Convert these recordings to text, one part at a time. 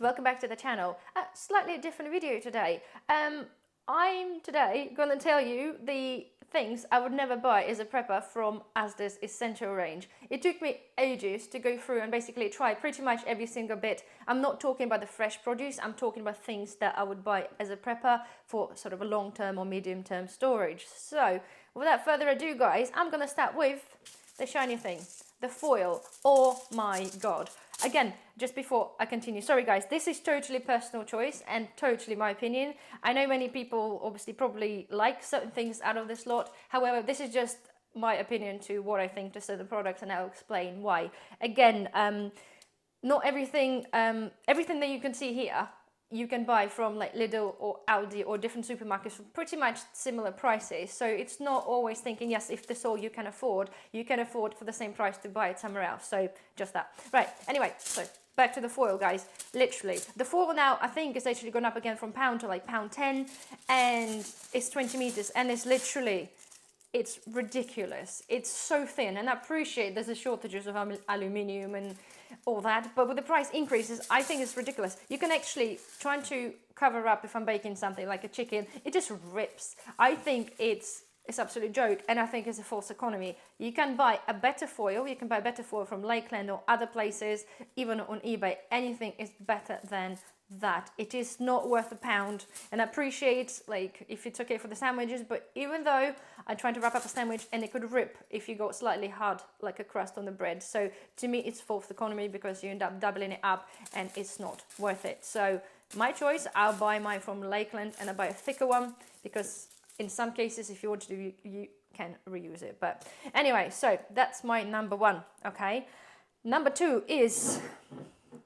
welcome back to the channel. A slightly different video today. I'm today going to tell you the things I would never buy as a prepper from Asda's Essential Range. It took me ages to go through and basically try pretty much every single bit. I'm not talking about the fresh produce, I'm talking about things that I would buy as a prepper for sort of a long-term or medium-term storage. So without further ado guys, I'm going to start with the shiny thing, the foil. Oh my god. Again, just before I continue, sorry guys, this is totally personal choice and totally my opinion. I know many people obviously probably like certain things out of this lot. However, this is just my opinion to what I think to certain products, and I'll explain why. Again, not everything, everything that you can see here, you can buy from like Lidl or Aldi or different supermarkets for pretty much similar prices. So it's not always thinking, yes, if this all you can afford for the same price to buy it somewhere else. So just that. Right, anyway, so back to the foil guys. Literally, the foil now I think is actually gone up again from pound to like £1.10, and it's 20 meters, and it's literally, it's ridiculous. It's so thin, and I appreciate there's a shortages of aluminium and all that, but with the price increases, I think it's ridiculous. You can actually try to cover up if I'm baking something like a chicken, it just rips. I think it's absolute joke, and I think it's a false economy. You can buy a better foil, you can buy better foil from Lakeland or other places, even on eBay. Anything is better than that. It is not worth £1, and I appreciate like if it's okay for the sandwiches, but even though I'm trying to wrap up a sandwich and it could rip if you go slightly hard like a crust on the bread, so to me it's false economy because you end up doubling it up and it's not worth it. So my choice, I'll buy mine from Lakeland, and I buy a thicker one because in some cases if you want to do, you can reuse it. But anyway, so that's my number one. Okay, number two is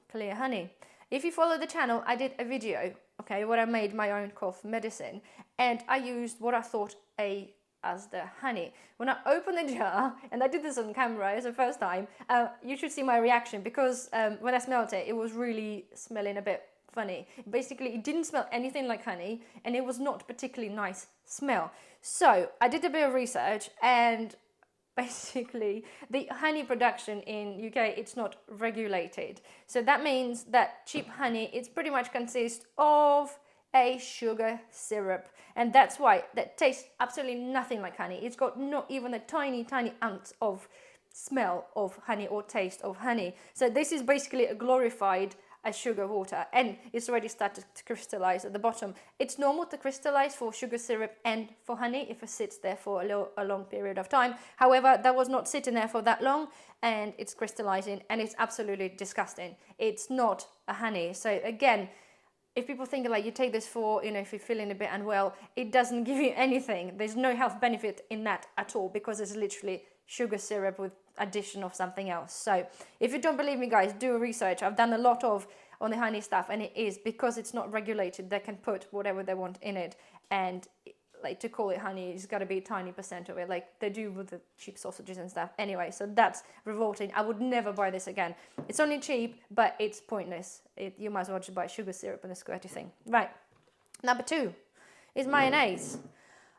clear honey. If you follow the channel, I did a video, okay, where I made my own cough medicine, and I used what I thought a Asda honey. When I opened the jar, and I did this on camera, it's the first time, you should see my reaction, because when I smelled it, it was really smelling a bit funny. Basically, it didn't smell anything like honey, and it was not particularly nice smell. So I did a bit of research, and basically the honey production in UK, it's not regulated. So that means that cheap honey, it's pretty much consists of a sugar syrup, and that's why that tastes absolutely nothing like honey. It's got not even a tiny ounce of smell of honey or taste of honey. So this is basically a glorified sugar water, and it's already started to crystallize at the bottom. It's normal to crystallize for sugar syrup and for honey if it sits there for a long period of time. However, that was not sitting there for that long, and it's crystallizing, and it's absolutely disgusting. It's not a honey. So again, if people think like you take this for, you know, if you're feeling a bit unwell, it doesn't give you anything. There's no health benefit in that at all, because it's literally sugar syrup with addition of something else. So if you don't believe me guys, do a research. I've done a lot of on the honey stuff, and it is because it's not regulated, they can put whatever they want in it, and like to call it honey, it's got to be a tiny percent of it, like they do with the cheap sausages and stuff. Anyway, so that's revolting. I would never buy this again. It's only cheap, but it's pointless. You might as well just buy sugar syrup and a squirty thing. Right, number two is mayonnaise.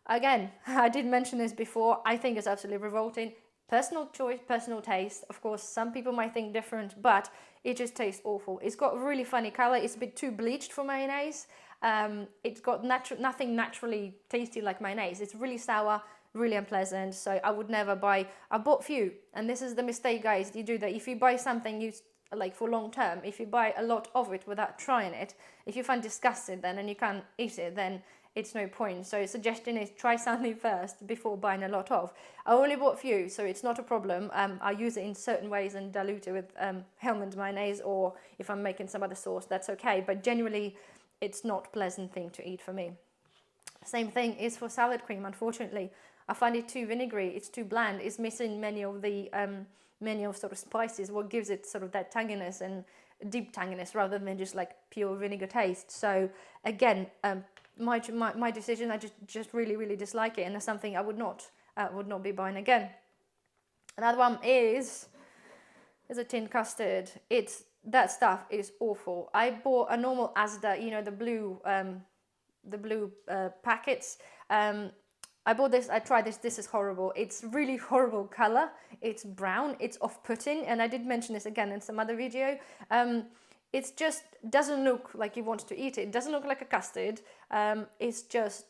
Again, I did mention this before, I think it's absolutely revolting. Personal choice, personal taste. Of course, some people might think different, but it just tastes awful. It's got a really funny color. It's a bit too bleached for mayonnaise. It's got nothing naturally tasty like mayonnaise. It's really sour, really unpleasant. So I would never buy. I bought few, and this is the mistake, guys. You do that. If you buy something you like for long term, if you buy a lot of it without trying it, if you find disgusting then and you can't eat it, then it's no point. So suggestion is try something first before buying a lot of. I only bought few, so it's not a problem. I use it in certain ways and dilute it with Hellmann's mayonnaise, or if I'm making some other sauce, that's okay. But generally, it's not a pleasant thing to eat for me. Same thing is for salad cream, unfortunately. I find it too vinegary, it's too bland, it's missing many of sort of spices, what gives it sort of that tanginess and deep tanginess rather than just like pure vinegar taste. So again, my decision, I just really dislike it, and that's something I would not be buying again. Another one is a tin custard. That stuff is awful. I bought a normal Asda, you know, the blue packets. I bought this, I tried this, this is horrible. It's really horrible color. It's brown, it's off-putting, and I did mention this again in some other video. It just doesn't look like you want to eat it. It doesn't look like a custard. It's just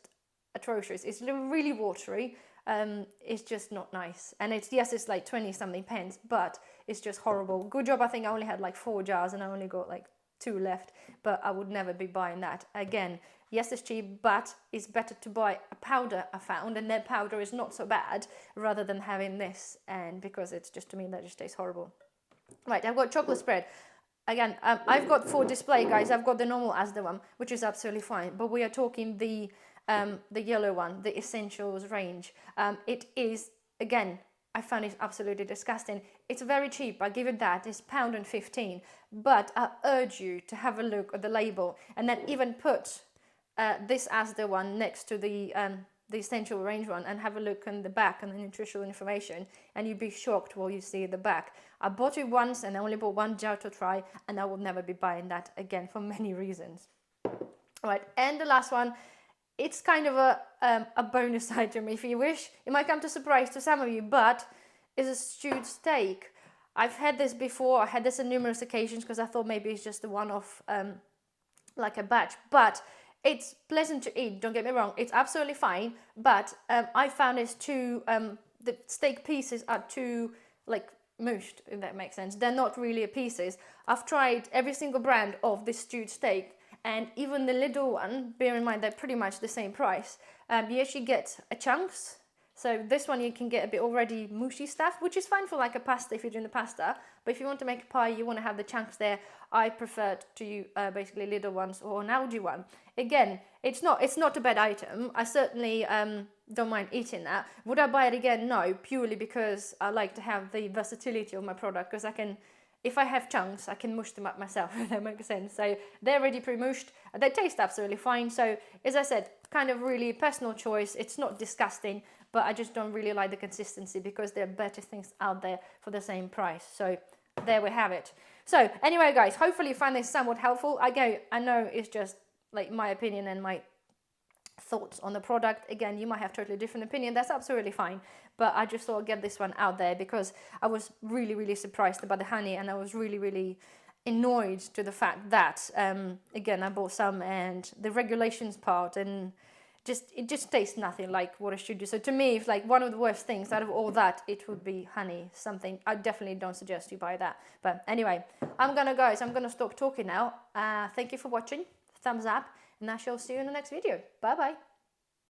atrocious. It's really watery. It's just not nice. And it's like 20 something pence, but it's just horrible. Good job, I think I only had like 4 jars and I only got like 2 left, but I would never be buying that again. Yes, it's cheap, but it's better to buy a powder I found, and their powder is not so bad, rather than having this, and because it's just, to me, that just tastes horrible. Right, I've got chocolate spread. Again, I've got for display, guys, I've got the normal Asda one, which is absolutely fine, but we are talking the yellow one, the Essentials range. It is, again, I found it absolutely disgusting. It's very cheap, I give it that, it's £1.15, but I urge you to have a look at the label, and then even put this Asda one next to the Essential Range one, and have a look on the back and the nutritional information, and you'd be shocked what you see at the back. I bought it once and I only bought 1 jar to try, and I will never be buying that again for many reasons. Right, and the last one, it's kind of a bonus item if you wish. It might come to surprise to some of you, but it's a stewed steak. I've had this before. I had this on numerous occasions because I thought maybe it's just a one-off, like a batch, but it's pleasant to eat, don't get me wrong, it's absolutely fine, but I found it's too, the steak pieces are too, like, mushed, if that makes sense. They're not really pieces. I've tried every single brand of this stewed steak, and even the little one, bear in mind they're pretty much the same price, you actually get a chunks. So this one you can get a bit already mushy stuff, which is fine for like a pasta if you're doing the pasta. But if you want to make a pie, you want to have the chunks there. I prefer to use basically little ones or an algae one. Again, it's not a bad item. I certainly don't mind eating that. Would I buy it again? No, purely because I like to have the versatility of my product, because I can, if I have chunks, I can mush them up myself, if that makes sense. So they're already pre-mushed. They taste absolutely fine. So as I said, kind of really personal choice. It's not disgusting, but I just don't really like the consistency because there are better things out there for the same price. So there we have it. So anyway, guys, hopefully you find this somewhat helpful. I know it's just like my opinion and my thoughts on the product. Again, you might have totally different opinion. That's absolutely fine. But I just thought I'd get this one out there because I was really surprised about the honey, and I was really annoyed to the fact that, again, I bought some, and the regulations part, and it just tastes nothing like what it should do. So to me, if like one of the worst things out of all that, it would be honey, something. I definitely don't suggest you buy that. But anyway, I'm gonna stop talking now. Thank you for watching. Thumbs up, and I shall see you in the next video. Bye bye.